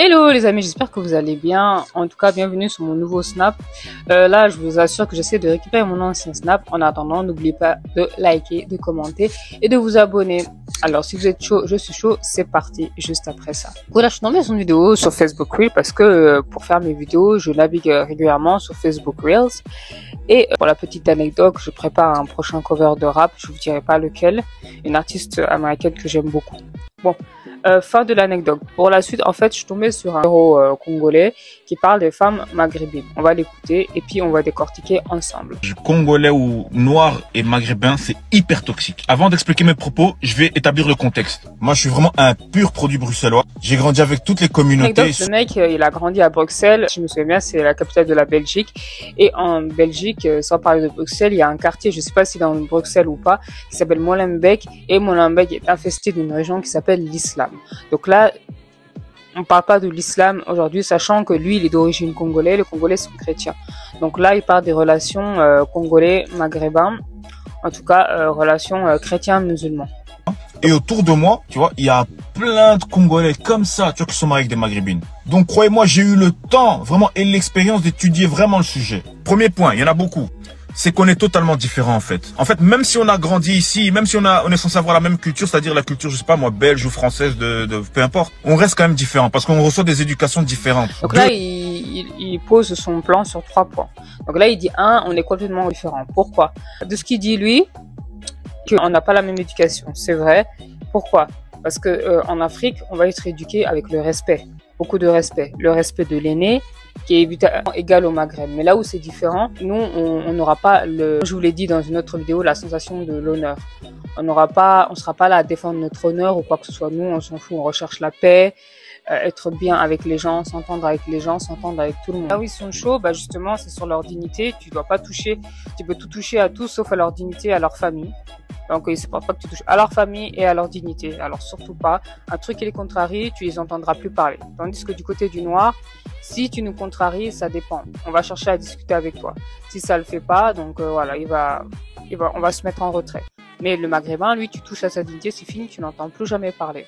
Hello les amis, j'espère que vous allez bien. En tout cas, bienvenue sur mon nouveau Snap. Là, je vous assure que j'essaie de récupérer mon ancien Snap. En attendant, n'oubliez pas de liker, de commenter et de vous abonner. Alors, si vous êtes chaud, je suis chaud, c'est parti juste après ça. Voilà, je suis tombée sur une vidéo sur Facebook Reels parce que pour faire mes vidéos, je navigue régulièrement sur Facebook Reels. Et pour la petite anecdote, je prépare un prochain cover de rap, je vous dirai pas lequel, une artiste américaine que j'aime beaucoup. Bon, fin de l'anecdote. Pour la suite, en fait, je suis tombée sur un héros congolais qui parle des femmes maghrébines. On va l'écouter et puis on va décortiquer ensemble. Congolais ou noir et maghrébin, c'est hyper toxique. Avant d'expliquer mes propos, je vais établir le contexte. Moi, je suis vraiment un pur produit bruxellois. J'ai grandi avec toutes les communautés. Le mec, il a grandi à Bruxelles. Je me souviens bien, c'est la capitale de la Belgique. Et en Belgique, sans parler de Bruxelles, il y a un quartier, je sais pas si dans Bruxelles ou pas, qui s'appelle Molenbeek. Et Molenbeek est infesté d'une région qui s'appelle l'islam. Donc là, on parle pas de l'islam aujourd'hui, sachant que lui, il est d'origine congolaise, les Congolais sont chrétiens. Donc là, il parle des relations congolais-maghrébins, en tout cas, relations chrétiens-musulmans. Et autour de moi, tu vois, il y a plein de Congolais comme ça, tu vois, qui sont mariés avec des Maghrébines. Donc, croyez-moi, j'ai eu le temps, vraiment, et l'expérience d'étudier vraiment le sujet. Premier point, il y en a beaucoup. C'est qu'on est totalement différents, en fait. En fait, même si on a grandi ici, même si on est censé avoir la même culture, c'est-à-dire la culture, je sais pas moi, belge ou française, peu importe, on reste quand même différent parce qu'on reçoit des éducations différentes. Donc là, il pose son plan sur 3 points. Donc là, il dit, on est complètement différents. Pourquoi? De ce qu'il dit, lui, qu'on n'a pas la même éducation. C'est vrai. Pourquoi? Parce que en Afrique, on va être éduqué avec le respect. Beaucoup de respect. Le respect de l'aîné, qui est évidemment égal au Maghreb. Mais là où c'est différent, nous, on n'aura pas je vous l'ai dit dans une autre vidéo, la sensation de l'honneur. On sera pas là à défendre notre honneur ou quoi que ce soit. Nous, on s'en fout, on recherche la paix, être bien avec les gens, s'entendre avec les gens, s'entendre avec tout le monde. Là où ils sont chauds, bah justement, c'est sur leur dignité. Tu dois pas toucher, tu peux tout toucher à tous sauf à leur dignité, à leur famille. Donc, il ne supportent pas que tu touches à leur famille et à leur dignité. Alors, surtout pas. Un truc qui les contrarie, tu les entendras plus parler. Tandis que du côté du noir, si tu nous contraries, ça dépend. On va chercher à discuter avec toi. Si ça le fait pas, donc voilà, on va se mettre en retrait. Mais le maghrébin, lui, tu touches à sa dignité, c'est fini, tu n'entends plus jamais parler.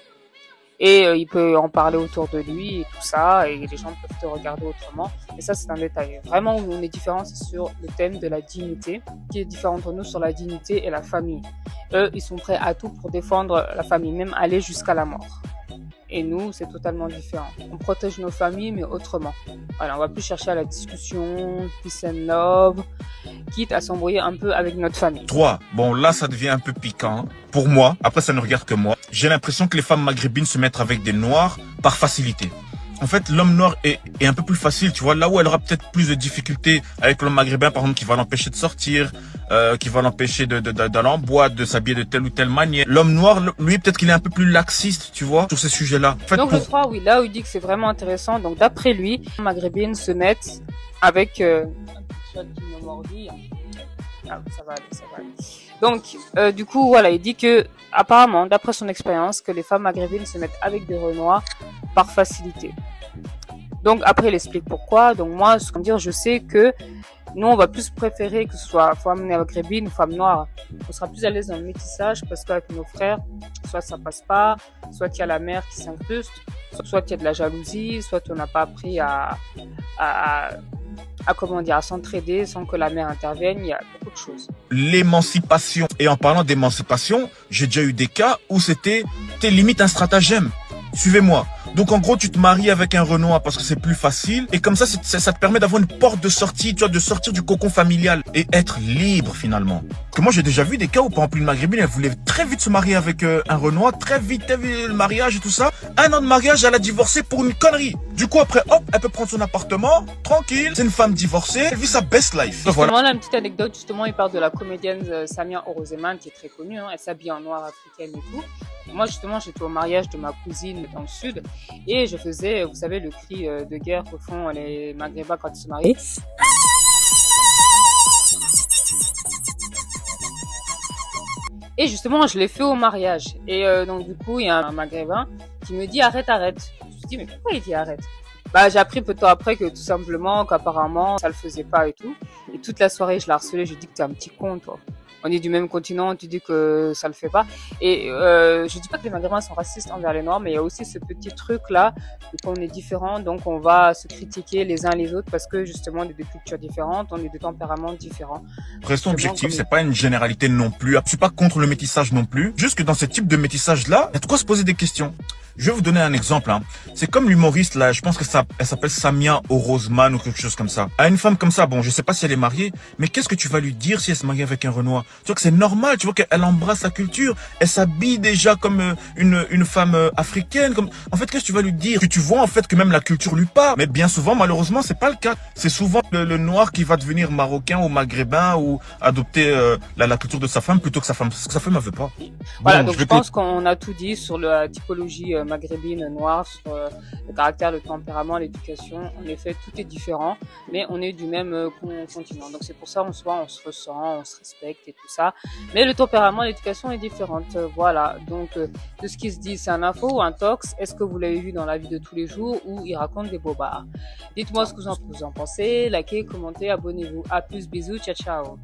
Et il peut en parler autour de lui et tout ça, et les gens peuvent te regarder autrement. Et ça, c'est un détail. Vraiment, où on est différent, c'est sur le thème de la dignité, qui est différent entre nous sur la dignité et la famille. Eux, ils sont prêts à tout pour défendre la famille, même aller jusqu'à la mort. Et nous, c'est totalement différent. On protège nos familles, mais autrement. Voilà, on va plus chercher à la discussion, peace and love, quitte à s'embrouiller un peu avec notre famille. 3. Bon, là, ça devient un peu piquant. Pour moi, après, ça ne regarde que moi. J'ai l'impression que les femmes maghrébines se mettent avec des noirs par facilité. En fait, l'homme noir est un peu plus facile, tu vois. Là où elle aura peut-être plus de difficultés avec l'homme maghrébin, par exemple, qui va l'empêcher de sortir, qui va l'empêcher d'aller en boîte, de s'habiller de telle ou telle manière. L'homme noir, lui, peut-être qu'il est un peu plus laxiste, tu vois, sur ces sujets-là. En fait, donc, le 3, oui, là où il dit que c'est vraiment intéressant. Donc, d'après lui, les maghrébines se mettent avec... qui me mordit. Ah, ça va aller. Donc, du coup, voilà, il dit que, apparemment, d'après son expérience, que les femmes maghrébines se mettent avec des renois par facilité. Donc, après, il explique pourquoi. Donc, moi, je sais que nous, on va plus préférer que ce soit femme maghrébine ou femme noire. On sera plus à l'aise dans le métissage parce qu'avec nos frères, soit ça passe pas, soit il y a la mère qui s'incruste, soit il y a de la jalousie, soit on n'a pas appris à s'entraider sans que la mère intervienne. Il y a beaucoup de choses. L'émancipation. Et en parlant d'émancipation, j'ai déjà eu des cas où c'était limite un stratagème. Suivez-moi. Donc en gros, tu te maries avec un Renoir parce que c'est plus facile. Et comme ça, ça te permet d'avoir une porte de sortie, tu vois, de sortir du cocon familial et être libre finalement. Que moi, j'ai déjà vu des cas où, par exemple, une Maghrébine, elle voulait très vite se marier avec un Renoir, très vite le mariage et tout ça. 1 an de mariage, elle a divorcé pour une connerie. Du coup, après, hop, elle peut prendre son appartement, tranquille. C'est une femme divorcée, elle vit sa best life. Donc, voilà. Là, une petite anecdote, justement, il parle de la comédienne Samia Orozeman, qui est très connue, hein. Elle s'habille en noir africaine et tout. Moi, justement, j'étais au mariage de ma cousine dans le sud et je faisais, vous savez, le cri de guerre que font les Maghrébins quand ils se marient. Et justement, je l'ai fait au mariage. Et donc, du coup, il y a un Maghrébin qui me dit arrête. Je me suis dit, mais pourquoi il dit arrête? Bah, j'ai appris peu de temps après que tout simplement, qu'apparemment, ça le faisait pas et tout. Et toute la soirée, je l'ai harcelé, je lui ai dit que t'es un petit con, toi. on est du même continent, tu dis que ça le fait pas. Et je dis pas que les Maghrébins sont racistes envers les Noirs, mais il y a aussi ce petit truc-là, qu'on est différent, donc on va se critiquer les uns les autres parce que justement, on est de cultures différentes, on est de tempéraments différents. Restons objectifs, c'est pas une généralité non plus. Je suis pas contre le métissage non plus. Juste que dans ce type de métissage-là, il y a de quoi se poser des questions. Je vais vous donner un exemple. Hein. C'est comme l'humoriste là, je pense que elle s'appelle Samia Orozman ou quelque chose comme ça. À une femme comme ça, bon, je sais pas si elle est mariée, mais qu'est-ce que tu vas lui dire si elle se marie avec un Renoir? Tu vois que c'est normal, tu vois qu'elle embrasse la culture, elle s'habille déjà comme une femme africaine. Comme... En fait, qu'est-ce que tu vas lui dire? Que tu vois en fait que même la culture lui parle. Mais bien souvent, malheureusement, c'est pas le cas. C'est souvent le noir qui va devenir marocain ou maghrébin ou adopter la culture de sa femme plutôt que sa femme. Parce que sa femme ne veut pas. Voilà, donc je pense qu'on a tout dit sur la typologie maghrébine noire, sur le caractère, le tempérament, l'éducation. En effet, tout est différent, mais on est du même continent. Donc c'est pour ça, on se ressent, on se respecte et tout ça. Mais le tempérament, l'éducation est différente. Voilà, donc de ce qui se dit, c'est un info ou un tox. Est-ce que vous l'avez vu dans la vie de tous les jours ou il raconte des bobards? Dites-moi ce que vous en pensez, likez, commentez, abonnez-vous. À plus, bisous, ciao ciao.